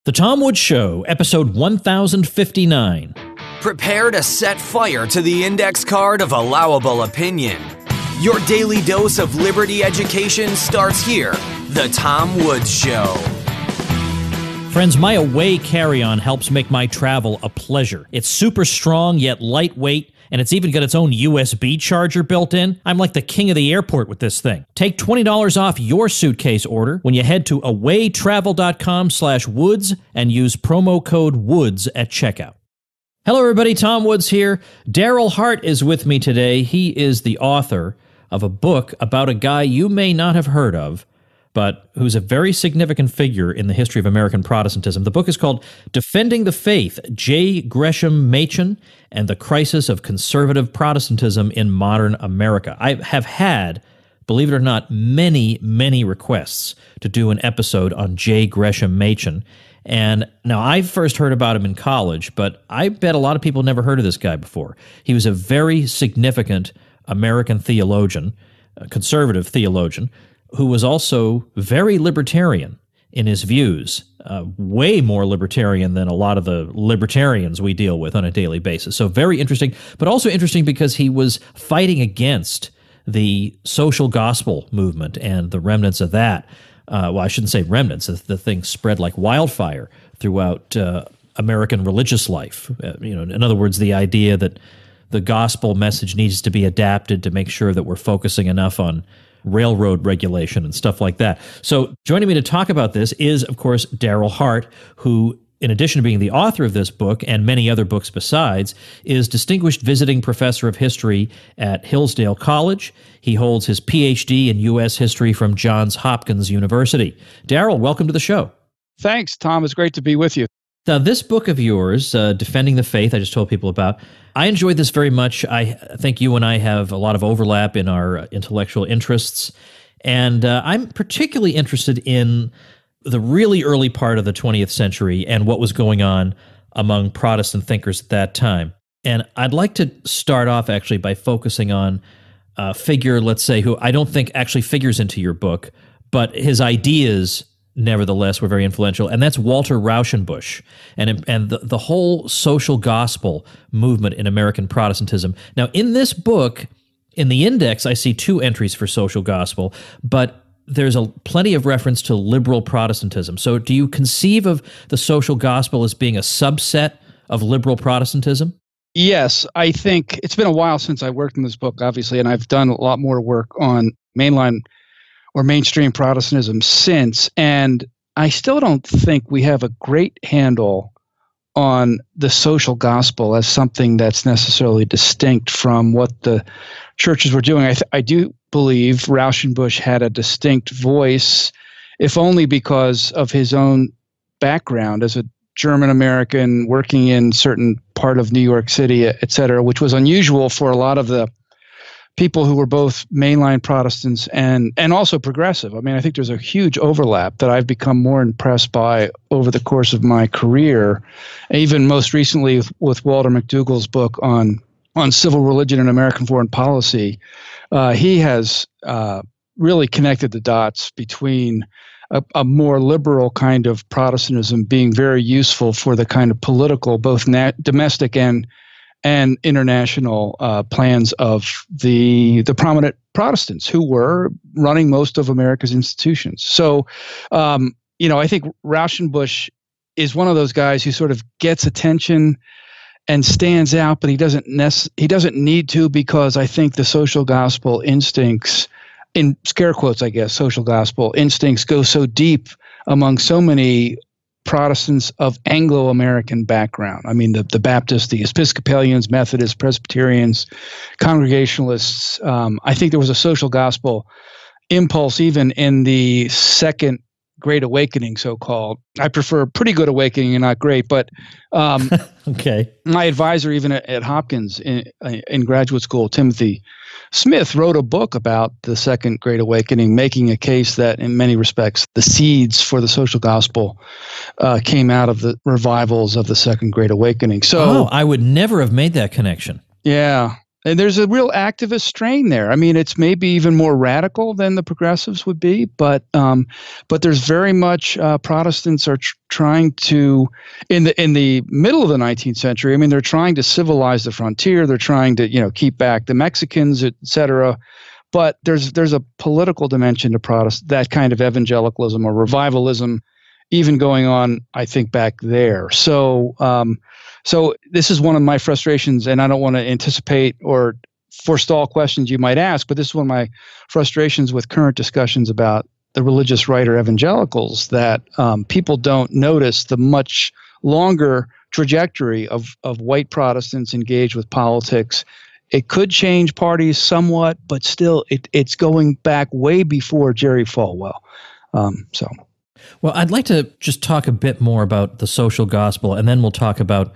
The Tom Woods Show, episode 1059. Prepare to set fire to the index card of allowable opinion. Your daily dose of liberty education starts here. The Tom Woods Show. Friends, my away carry-on helps make my travel a pleasure. It's super strong yet lightweight, and it's even got its own USB charger built in. I'm like the king of the airport with this thing. Take $20 off your suitcase order when you head to awaytravel.com/woods and use promo code WOODS at checkout. Hello, everybody. Tom Woods here. Daryl Hart is with me today. He is the author of a book about a guy you may not have heard of, but who's a very significant figure in the history of American Protestantism. The book is called Defending the Faith, J. Gresham Machen and the Crisis of Conservative Protestantism in Modern America. I have had, believe it or not, many requests to do an episode on J. Gresham Machen. And now I first heard about him in college, but I bet a lot of people never heard of this guy before. He was a very significant American theologian, a conservative theologian, who was also very libertarian in his views, way more libertarian than a lot of the libertarians we deal with on a daily basis. So very interesting, but also interesting because he was fighting against the social gospel movement and the remnants of that. Well, I shouldn't say remnants. The thing spread like wildfire throughout American religious life. In other words, the idea that the gospel message needs to be adapted to make sure that we're focusing enough on railroad regulation and stuff like that. So joining me to talk about this is, of course, Daryl Hart, who, in addition to being the author of this book and many other books besides, is Distinguished Visiting Professor of History at Hillsdale College. He holds his Ph.D. in U.S. History from Johns Hopkins University. Daryl, welcome to the show. Thanks, Tom. It's great to be with you. Now, this book of yours, Defending the Faith, I just told people about, I enjoyed this very much. I think you and I have a lot of overlap in our intellectual interests, and I'm particularly interested in the really early part of the 20th century and what was going on among Protestant thinkers at that time. And I'd like to start off actually by focusing on a figure, let's say, who I don't think actually figures into your book, but his ideas nevertheless were very influential, and that's Walter Rauschenbusch and the whole social gospel movement in American Protestantism. Now, in this book, in the index, I see two entries for social gospel, but there's plenty of reference to liberal Protestantism. So do you conceive of the social gospel as being a subset of liberal Protestantism? Yes, I think it's been a while since I worked in this book, obviously, and I've done a lot more work on mainline or mainstream Protestantism since, and I still don't think we have a great handle on the social gospel as something that's necessarily distinct from what the churches were doing. I do believe Rauschenbusch had a distinct voice, if only because of his own background as a German-American working in certain part of New York City, et cetera, which was unusual for a lot of the people who were both mainline Protestants and also progressive. I mean, I think there's a huge overlap that I've become more impressed by over the course of my career, even most recently with Walter McDougall's book on civil religion and American foreign policy. He has really connected the dots between a more liberal kind of Protestantism being very useful for the kind of political, both domestic and international plans of the prominent Protestants who were running most of America's institutions. So, I think Rauschenbusch is one of those guys who sort of gets attention and stands out, but he doesn't need to, because I think the social gospel instincts, in scare quotes, I guess, social gospel instincts go so deep among so many Protestants of Anglo-American background. I mean, the Baptists, the Episcopalians, Methodists, Presbyterians, Congregationalists. I think there was a social gospel impulse even in the Second Great Awakening, so-called. I prefer pretty good awakening and not great, but okay. My advisor even at Hopkins in graduate school, Timothy Smith, wrote a book about the Second Great Awakening, making a case that in many respects the seeds for the social gospel came out of the revivals of the Second Great Awakening. So I would never have made that connection. Yeah. And there's a real activist strain there. I mean, it's maybe even more radical than the progressives would be, but there's very much Protestants are trying to, in the middle of the 19th century. I mean, they're trying to civilize the frontier. They're trying to keep back the Mexicans, et cetera. But there's a political dimension to that kind of evangelicalism or revivalism, even going on, I think, back there. So this is one of my frustrations, and I don't want to anticipate or forestall questions you might ask, but this is one of my frustrations with current discussions about the religious right or evangelicals, that people don't notice the much longer trajectory of white Protestants engaged with politics. It could change parties somewhat, but still it's going back way before Jerry Falwell. Well, I'd like to just talk a bit more about the social gospel, and then we'll talk about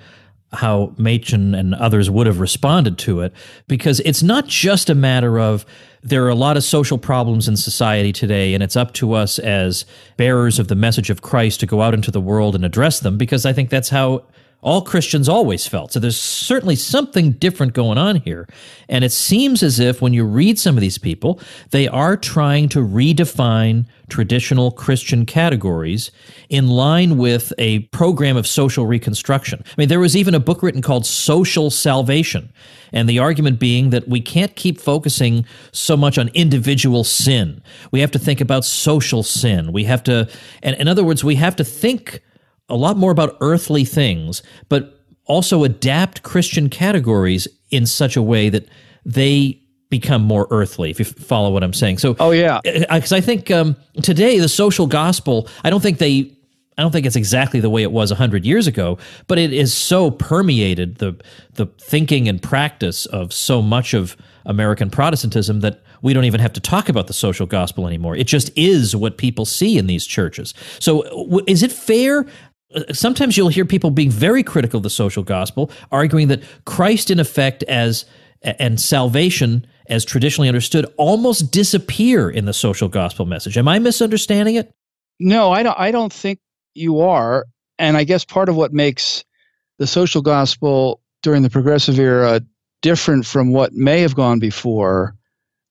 how Machen and others would have responded to it, because it's not just a matter of there are a lot of social problems in society today, and it's up to us as bearers of the message of Christ to go out into the world and address them, because I think that's how all Christians always felt. So there's certainly something different going on here. And it seems as if when you read some of these people, they are trying to redefine traditional Christian categories in line with a program of social reconstruction. I mean, there was even a book written called Social Salvation, and the argument being that we can't keep focusing so much on individual sin. We have to think about social sin. We have to, and in other words, we have to think a lot more about earthly things, but also adapt Christian categories in such a way that they become more earthly, if you follow what I'm saying. So, because I think today the social gospel, I don't think it's exactly the way it was 100 years ago, but it is so permeated the thinking and practice of so much of American Protestantism that we don't even have to talk about the social gospel anymore. It just is what people see in these churches. So is it fair? Sometimes you'll hear people being very critical of the social gospel, arguing that Christ in effect and salvation as traditionally understood almost disappear in the social gospel message. Am I misunderstanding it? No, I don't think you are. And I guess part of what makes the social gospel during the progressive era different from what may have gone before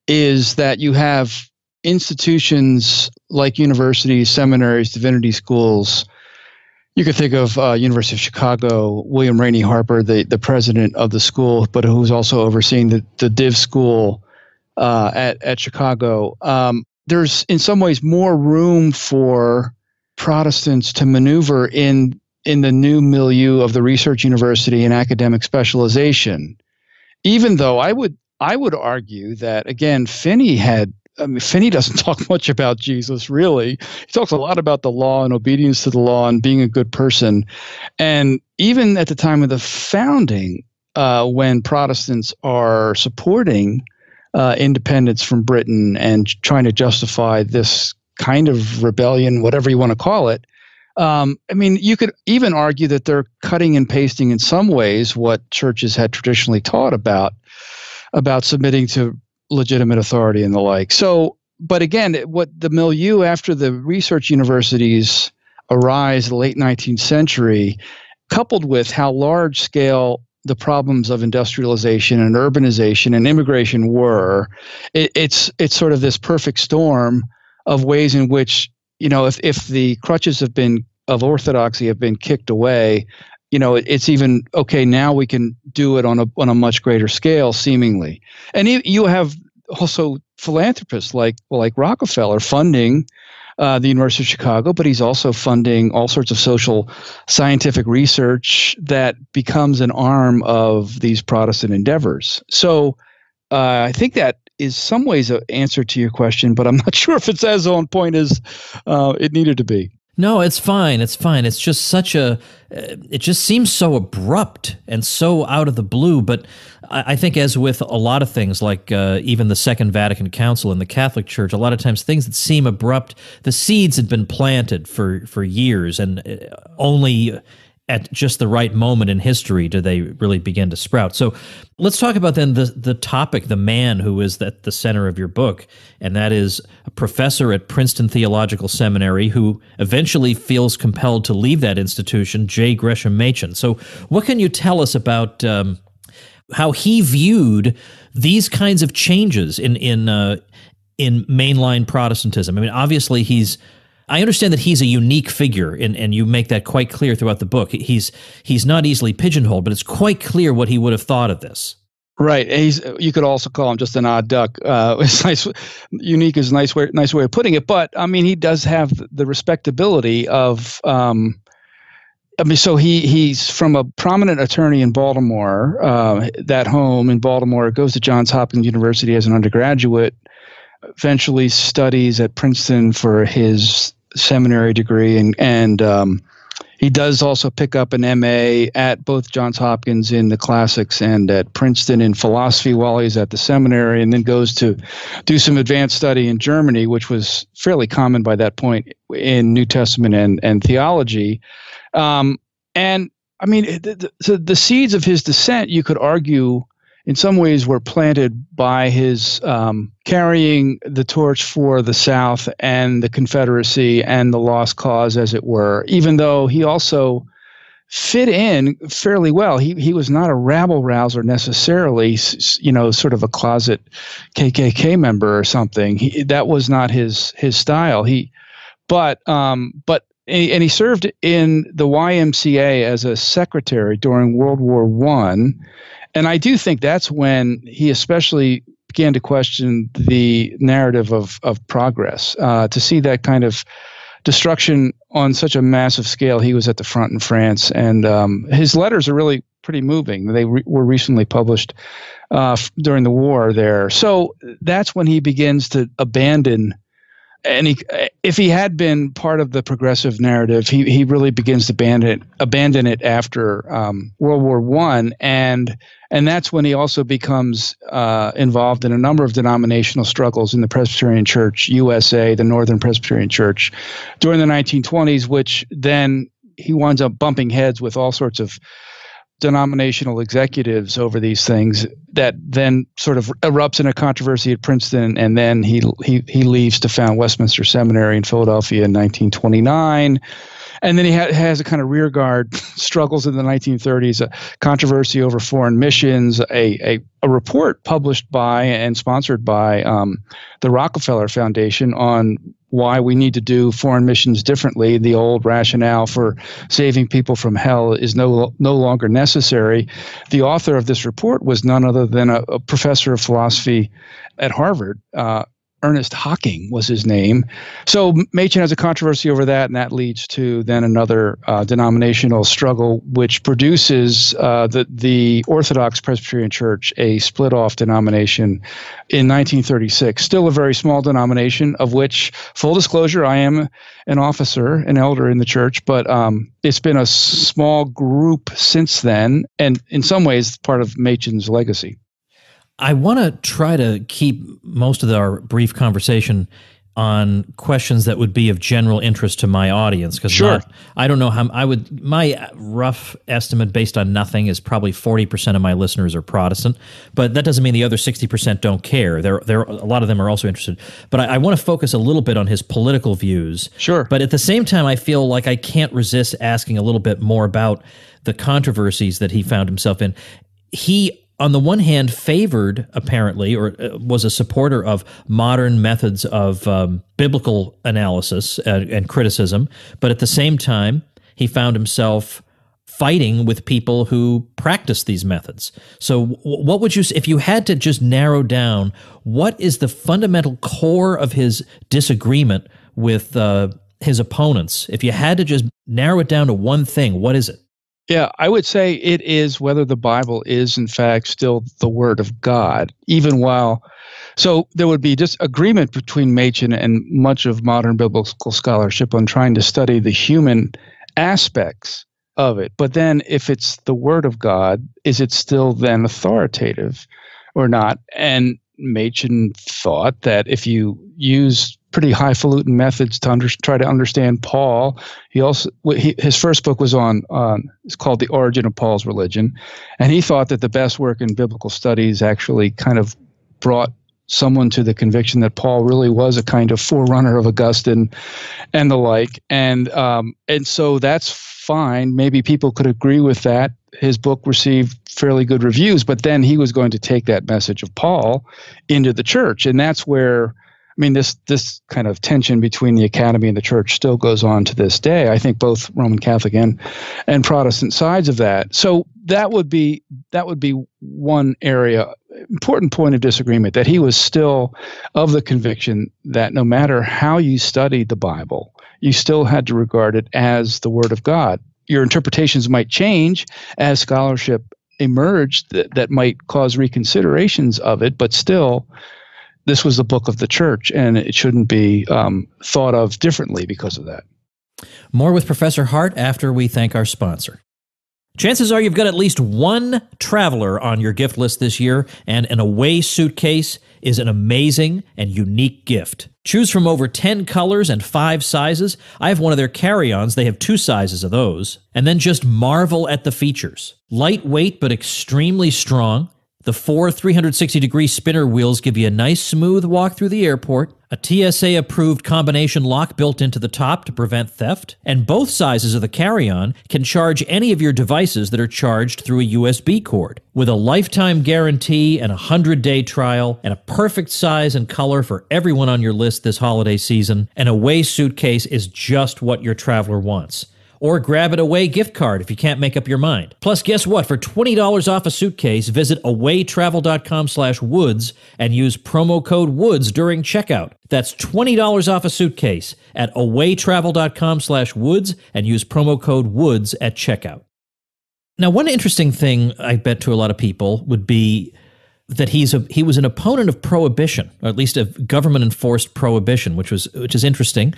is that you have institutions like universities, seminaries, divinity schools. You could think of University of Chicago, William Rainey Harper, the president of the school, but who's also overseeing the Div school at Chicago. There's in some ways more room for Protestants to maneuver in the new milieu of the research university and academic specialization. Even though I would argue that, again, Finney doesn't talk much about Jesus, really. He talks a lot about the law and obedience to the law and being a good person. And even at the time of the founding, when Protestants are supporting independence from Britain and trying to justify this kind of rebellion, whatever you want to call it, you could even argue that they're cutting and pasting in some ways what churches had traditionally taught about submitting to legitimate authority and the like. So, but again, what the milieu after the research universities arise in the late 19th century, coupled with how large scale the problems of industrialization and urbanization and immigration were, it's sort of this perfect storm of ways in which, if the crutches of orthodoxy have been kicked away, it's even okay. Now we can do it on a much greater scale, seemingly. And you have also philanthropists like Rockefeller funding the University of Chicago, but he's also funding all sorts of social scientific research that becomes an arm of these Protestant endeavors. So I think that is some ways an answer to your question, but I'm not sure if it's as on point as it needed to be. No, it's fine. It's fine. It's just it just seems so abrupt and so out of the blue. But I think as with a lot of things, like even the Second Vatican Council and the Catholic Church, a lot of times things that seem abrupt, the seeds had been planted for years, and only at just the right moment in history do they really begin to sprout. So let's talk about then the topic, the man who is at the center of your book, and that is a professor at Princeton Theological Seminary who eventually feels compelled to leave that institution, J. Gresham Machen. So what can you tell us about how he viewed these kinds of changes in mainline Protestantism. I mean, obviously I understand that he's a unique figure, and you make that quite clear throughout the book. He's not easily pigeonholed, but it's quite clear what he would have thought of this. Right. You could also call him just an odd duck. It's nice. Unique is a nice way of putting it. But I mean, he does have the respectability of. So he's from a prominent attorney in Baltimore. That home in Baltimore, goes to Johns Hopkins University as an undergraduate. Eventually studies at Princeton for his seminary degree, and he does also pick up an MA at both Johns Hopkins in the classics and at Princeton in philosophy while he's at the seminary, and then goes to do some advanced study in Germany, which was fairly common by that point in New Testament and theology. And I mean, the seeds of his dissent, you could argue, in some ways were planted by his carrying the torch for the South and the Confederacy and the lost cause, as it were, even though he also fit in fairly well. He was not a rabble-rouser necessarily, sort of a closet KKK member or something. That was not his style. But he served in the YMCA as a secretary during World War I. And I do think that's when he especially began to question the narrative of progress. To see that kind of destruction on such a massive scale, he was at the front in France. And his letters are really pretty moving. They were recently published during the war there. So that's when he begins to abandon. And if he had been part of the progressive narrative, he really begins to abandon it after World War I, and that's when he also becomes involved in a number of denominational struggles in the Presbyterian Church USA, the Northern Presbyterian Church, during the 1920s, which then he winds up bumping heads with all sorts of denominational executives over these things that then sort of erupts in a controversy at Princeton, and then he leaves to found Westminster Seminary in Philadelphia in 1929. And then he has a kind of rearguard struggles in the 1930s, a controversy over foreign missions, a report published by and sponsored by the Rockefeller Foundation on why we need to do foreign missions differently. The old rationale for saving people from hell is no longer necessary. The author of this report was none other than a professor of philosophy at Harvard. Ernest Hocking was his name. So Machen has a controversy over that, and that leads to then another denominational struggle, which produces the Orthodox Presbyterian Church, a split-off denomination in 1936. Still a very small denomination, of which, full disclosure, I am an officer, an elder in the church, but it's been a small group since then, and in some ways part of Machen's legacy. I want to try to keep most of our brief conversation on questions that would be of general interest to my audience, because sure. I don't know how my rough estimate based on nothing is probably 40% of my listeners are Protestant, but that doesn't mean the other 60% don't care. A lot of them are also interested. But I want to focus a little bit on his political views. Sure. But at the same time, I feel like I can't resist asking a little bit more about the controversies that he found himself in. He, on the one hand, favored, apparently, or was a supporter of modern methods of biblical analysis and criticism, but at the same time, he found himself fighting with people who practice these methods. So what would you say, if you had to just narrow down, what is the fundamental core of his disagreement with his opponents? If you had to just narrow it down to one thing, what is it? Yeah, I would say it is whether the Bible is, in fact, still the Word of God, even while. So there would be disagreement between Machen and much of modern biblical scholarship on trying to study the human aspects of it. But then if it's the Word of God, is it still then authoritative or not? And Machen thought that if you use pretty highfalutin methods to try to understand Paul. His first book was it's called The Origin of Paul's Religion, and he thought that the best work in biblical studies actually kind of brought someone to the conviction that Paul really was a kind of forerunner of Augustine and the like, and so that's fine. Maybe people could agree with that his book received fairly good reviews, but then he was going to take that message of Paul into the church. And that's where, this kind of tension between the academy and the church still goes on to this day. I think both Roman Catholic and Protestant sides of that. So that would be one area, important point of disagreement, that he was still of the conviction that no matter how you studied the Bible, you still had to regard it as the Word of God. Your interpretations might change as scholarship emerged that might cause reconsiderations of it, but still, this was the book of the church, and it shouldn't be thought of differently because of that. More with Professor Hart after we thank our sponsor. Chances are you've got at least one traveler on your gift list this year, and an Away suitcase is an amazing and unique gift. Choose from over 10 colors and 5 sizes. I have one of their carry-ons. They have 2 sizes of those. And then just marvel at the features. Lightweight but extremely strong. The 4 360-degree spinner wheels give you a nice smooth walk through the airport, a TSA-approved combination lock built into the top to prevent theft, and both sizes of the carry-on can charge any of your devices that are charged through a USB cord. With a lifetime guarantee and a 100-day trial and a perfect size and color for everyone on your list this holiday season, an Away suitcase is just what your traveler wants. Or grab an Away gift card if you can't make up your mind. Plus, guess what? For $20 off a suitcase, visit awaytravel.com/woods and use promo code WOODS during checkout. That's $20 off a suitcase at awaytravel.com/woods and use promo code WOODS at checkout. Now, one interesting thing I bet to a lot of people would be that he was an opponent of prohibition, or at least of government-enforced prohibition, which is interesting.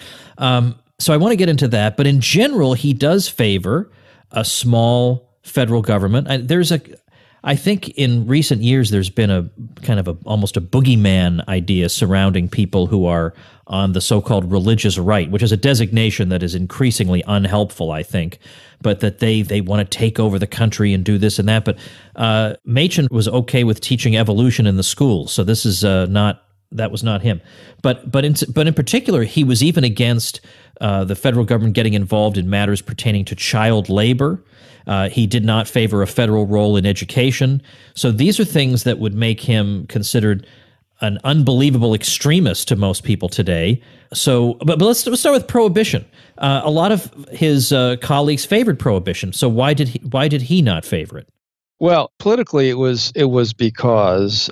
So I want to get into that, but in general, he does favor a small federal government. I think in recent years, there's been a kind of almost a boogeyman idea surrounding people who are on the so-called religious right, which is a designation that is increasingly unhelpful, I think, but that they want to take over the country and do this and that. But Machen was okay with teaching evolution in the schools, so this is that was not him. But in particular, he was even against the federal government getting involved in matters pertaining to child labor. He did not favor a federal role in education. So these are things that would make him considered an unbelievable extremist to most people today. So, but let's start with prohibition. A lot of his colleagues favored prohibition. So why did he not favor it? Well, politically, it was because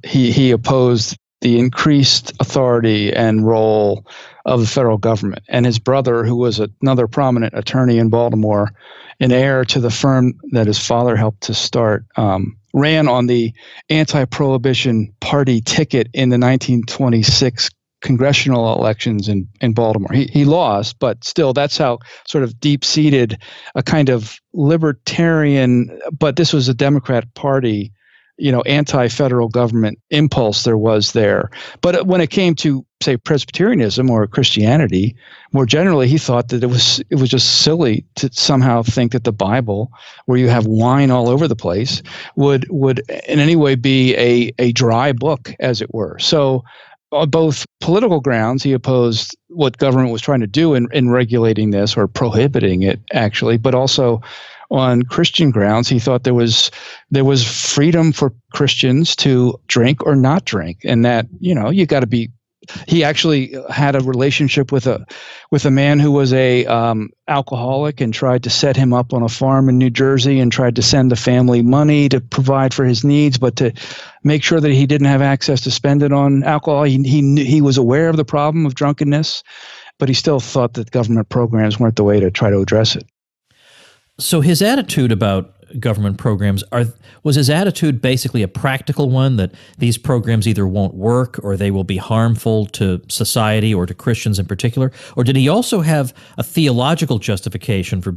he opposed the increased authority and role of the federal government. And his brother, who was another prominent attorney in Baltimore, an heir to the firm that his father helped to start, ran on the anti-prohibition party ticket in the 1926 congressional elections in Baltimore. He lost, but still, that's how sort of deep-seated a kind of libertarian, but this was a Democrat Party, anti-federal government impulse there was there. But when it came to, say, Presbyterianism or Christianity, more generally, he thought that it was just silly to somehow think that the Bible, where you have wine all over the place, would in any way be a dry book, as it were. So on both political grounds, he opposed what government was trying to do in regulating this or prohibiting it, actually, but also on Christian grounds, he thought there was freedom for Christians to drink or not drink, and that you got to be. He actually had a relationship with a man who was a alcoholic and tried to set him up on a farm in New Jersey and tried to send the family money to provide for his needs, but to make sure that he didn't have access to spend it on alcohol. He was aware of the problem of drunkenness, but he still thought that government programs weren't the way to try to address it. So his attitude about government programs, was his attitude basically a practical one, that these programs either won't work or they will be harmful to society or to Christians in particular? Or did he also have a theological justification for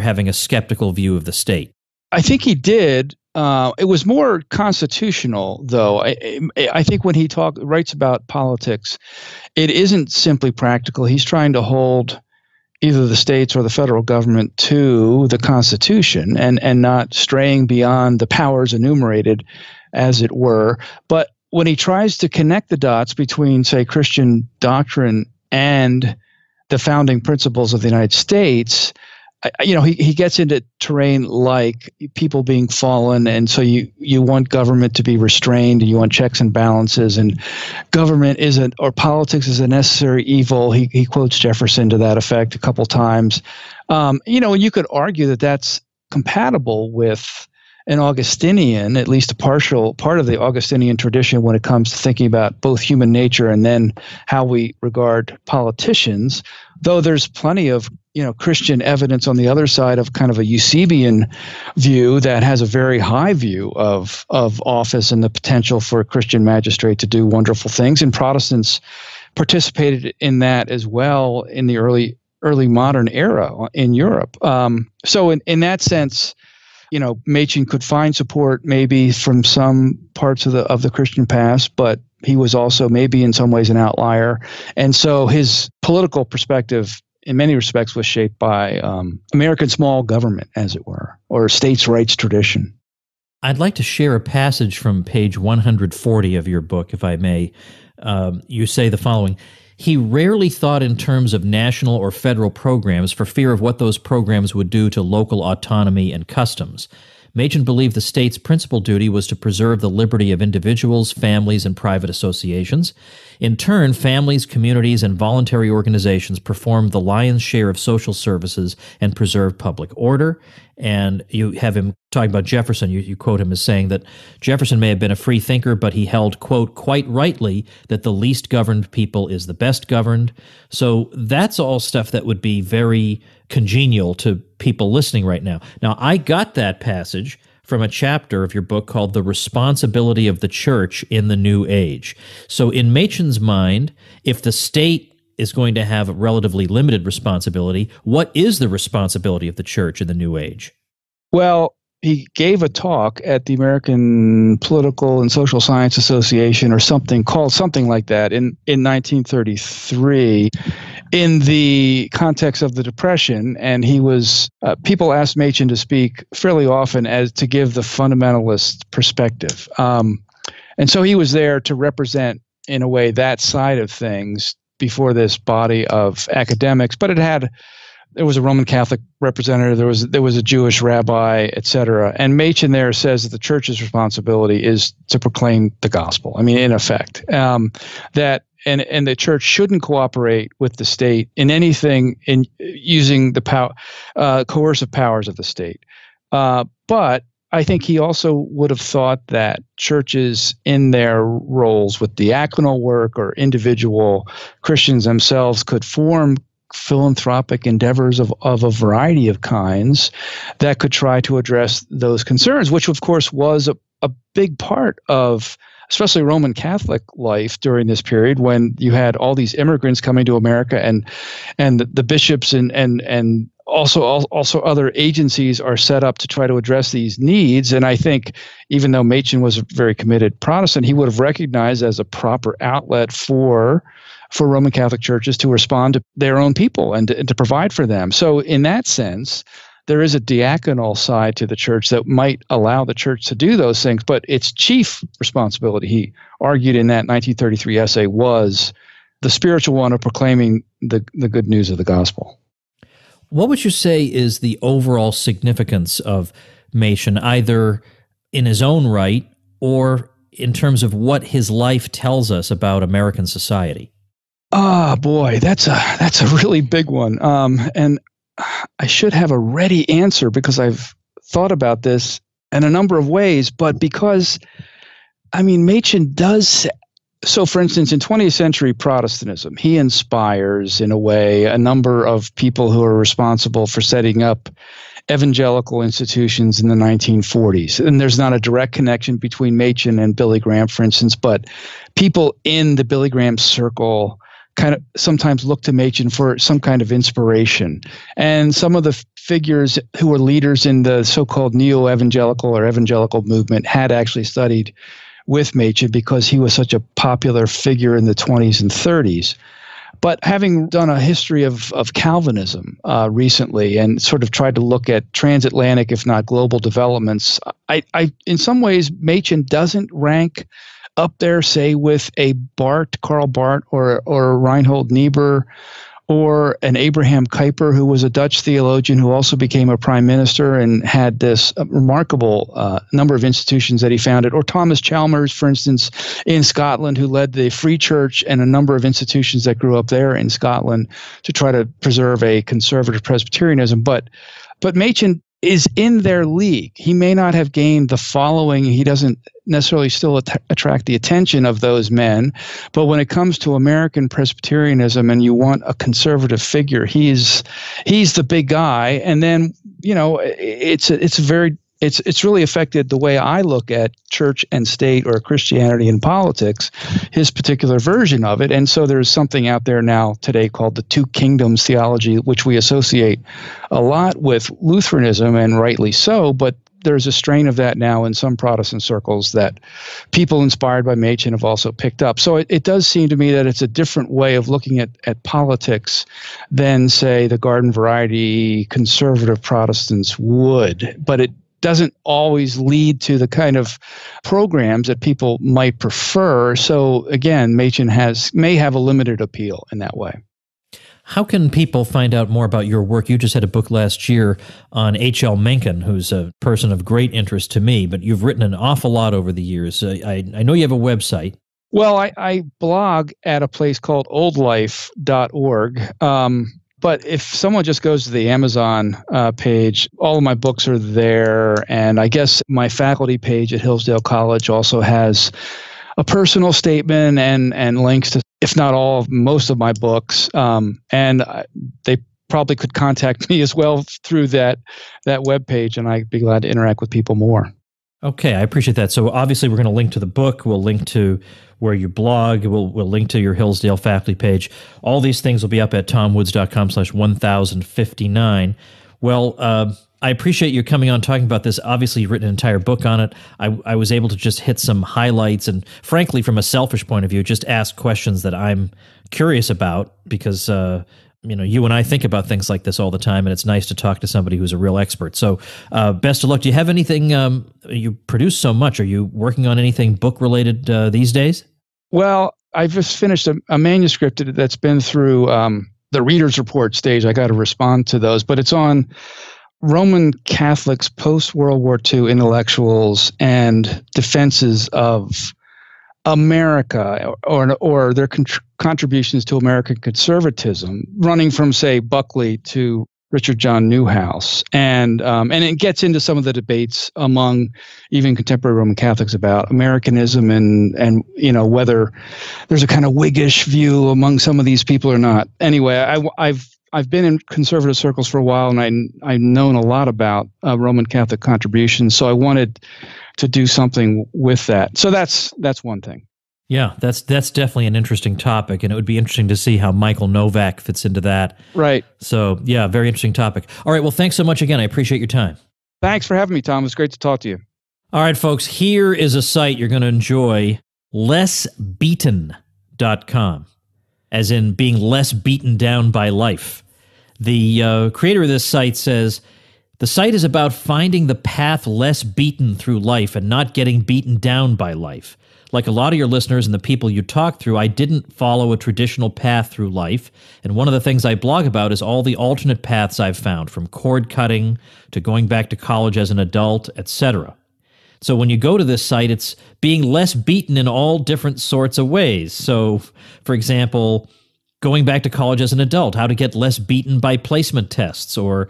having a skeptical view of the state? I think he did. It was more constitutional, though. I think when he writes about politics, it isn't simply practical. He's trying to hold either the states or the federal government to the Constitution and not straying beyond the powers enumerated, as it were. But when he tries to connect the dots between, say, Christian doctrine and the founding principles of the United States, he gets into terrain like people being fallen, and so you want government to be restrained, and you want checks and balances, and government or politics is a necessary evil. He quotes Jefferson to that effect a couple times. And you could argue that that's compatible with an Augustinian, at least a partial part of the Augustinian tradition when it comes to thinking about both human nature and then how we regard politicians, though there's plenty of Christian evidence on the other side of kind of a Eusebian view that has a very high view of office and the potential for a Christian magistrate to do wonderful things. And Protestants participated in that as well in the early modern era in Europe. So in that sense, Machen could find support maybe from some parts of the Christian past, but he was also maybe in some ways an outlier. And so his political perspective in many respects was shaped by American small government, as it were, or states' rights tradition. I'd like to share a passage from page 140 of your book, if I may. You say the following: he rarely thought in terms of national or federal programs for fear of what those programs would do to local autonomy and customs. Machen believed the state's principal duty was to preserve the liberty of individuals, families, and private associations. In turn, families, communities, and voluntary organizations performed the lion's share of social services and preserved public order. And you have him talking about Jefferson. You quote him as saying that Jefferson may have been a free thinker, but he held, quote, quite rightly that the least governed people is the best governed. So that's all stuff that would be very congenial to people listening right now. Now, I got that passage from a chapter of your book called The Responsibility of the Church in the New Age. So in Machen's mind, if the state is going to have a relatively limited responsibility, what is the responsibility of the church in the New Age? Well, he gave a talk at the American Political and Social Science Association or something like that in 1933 in the context of the Depression. And he was, people asked Machen to speak fairly often as to give the fundamentalist perspective. And so he was there to represent, in a way, that side of things before this body of academics. But there was a Roman Catholic representative, there was a Jewish rabbi, etc. And Machen there says that the church's responsibility is to proclaim the gospel. I mean, in effect, that and the church shouldn't cooperate with the state in anything in using the coercive powers of the state. But I think he also would have thought that churches in their roles with diaconal work or individual Christians themselves could form philanthropic endeavors of a variety of kinds that could try to address those concerns, which of course was a big part of especially Roman Catholic life during this period when you had all these immigrants coming to America and the bishops and also other agencies are set up to try to address these needs. And I think even though Machen was a very committed Protestant, he would have recognized as a proper outlet for Roman Catholic churches to respond to their own people and to provide for them. So in that sense, there is a diaconal side to the church that might allow the church to do those things, but its chief responsibility, he argued in that 1933 essay, was the spiritual one of proclaiming the good news of the gospel. What would you say is the overall significance of Machen, either in his own right or in terms of what his life tells us about American society? Oh, boy, that's a really big one. And I should have a ready answer because I've thought about this in a number of ways, but because, Machen does. So, for instance, in 20th century Protestantism, he inspires, in a way, a number of people who are responsible for setting up evangelical institutions in the 1940s. And there's not a direct connection between Machen and Billy Graham, for instance, but people in the Billy Graham circle kind of sometimes look to Machen for some kind of inspiration. And some of the figures who were leaders in the so-called neo-evangelical or evangelical movement had actually studied with Machen because he was such a popular figure in the 20s and 30s. But having done a history of Calvinism recently and sort of tried to look at transatlantic, if not global developments, I in some ways, Machen doesn't rank up there, say, with a Karl Barth or Reinhold Niebuhr or an Abraham Kuyper, who was a Dutch theologian who also became a prime minister and had this remarkable number of institutions that he founded, or Thomas Chalmers, for instance, in Scotland, who led the Free Church and a number of institutions that grew up there in Scotland to try to preserve a conservative Presbyterianism. But Machen is in their league. He may not have gained the following. He doesn't necessarily still attract the attention of those men. But when it comes to American Presbyterianism and you want a conservative figure, he's the big guy. And then, it's really affected the way I look at church and state or Christianity and politics, his particular version of it. And so there's something out there now today called the Two Kingdoms Theology, which we associate a lot with Lutheranism, and rightly so, but there's a strain of that now in some Protestant circles that people inspired by Machen have also picked up. So it does seem to me that it's a different way of looking at politics than, say, the garden variety conservative Protestants would. But it doesn't always lead to the kind of programs that people might prefer. So again, Machen may have a limited appeal in that way. How can people find out more about your work? You just had a book last year on H.L. Mencken, who's a person of great interest to me, but you've written an awful lot over the years. I know you have a website. Well, I blog at a place called oldlife.org. But if someone just goes to the Amazon page, all of my books are there. And I guess my faculty page at Hillsdale College also has a personal statement and links to, if not all, most of my books. And they probably could contact me as well through that webpage, and I'd be glad to interact with people more. Okay, I appreciate that. So obviously we're going to link to the book. We'll link to where you blog. We'll link to your Hillsdale faculty page. All these things will be up at tomwoods.com/1059. Well, I appreciate you coming on talking about this. Obviously, you've written an entire book on it. I was able to just hit some highlights and, frankly, from a selfish point of view, just ask questions that I'm curious about because you and I think about things like this all the time, and it's nice to talk to somebody who's a real expert. So best of luck. Do you have anything, you produce so much, are you working on anything book-related these days? Well, I've just finished a manuscript that's been through the reader's report stage. I got to respond to those, but it's on Roman Catholics post-World War II intellectuals and defenses of America or their contributions to American conservatism, running from, say, Buckley to Richard John Newhouse. And it gets into some of the debates among even contemporary Roman Catholics about Americanism and whether there's a kind of Whiggish view among some of these people or not. Anyway, I've been in conservative circles for a while, and I've known a lot about Roman Catholic contributions, so I wanted to do something with that. So that's one thing. Yeah, that's definitely an interesting topic, and it would be interesting to see how Michael Novak fits into that. Right. So, yeah, very interesting topic. All right, well, thanks so much again. I appreciate your time. Thanks for having me, Tom. It was great to talk to you. All right, folks, here is a site you're going to enjoy, lessbeaten.com, as in being less beaten down by life. The creator of this site says, the site is about finding the path less beaten through life and not getting beaten down by life. Like a lot of your listeners and the people you talk through, I didn't follow a traditional path through life. And one of the things I blog about is all the alternate paths I've found, from cord cutting to going back to college as an adult, etc. So when you go to this site, it's being less beaten in all different sorts of ways. So, for example, going back to college as an adult, how to get less beaten by placement tests, or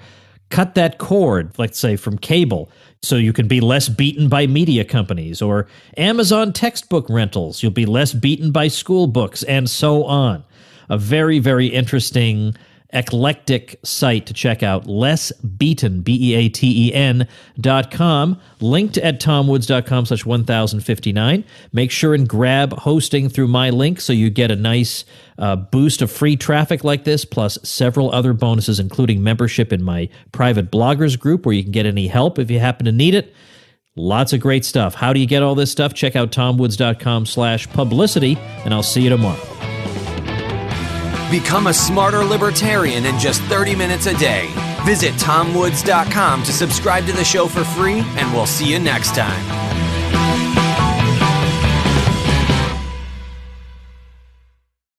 cut that cord, let's say, from cable, so you can be less beaten by media companies, or Amazon textbook rentals. You'll be less beaten by school books, and so on. A very, very interesting, eclectic site to check out, lessbeaten, BEATEN.com, linked at tomwoods.com/1059. Make sure and grab hosting through my link so you get a nice boost of free traffic like this, plus several other bonuses, including membership in my private bloggers group where you can get any help if you happen to need it. Lots of great stuff. How do you get all this stuff? Check out tomwoods.com/publicity, and I'll see you tomorrow. Become a smarter libertarian in just 30 minutes a day. Visit tomwoods.com to subscribe to the show for free, and we'll see you next time.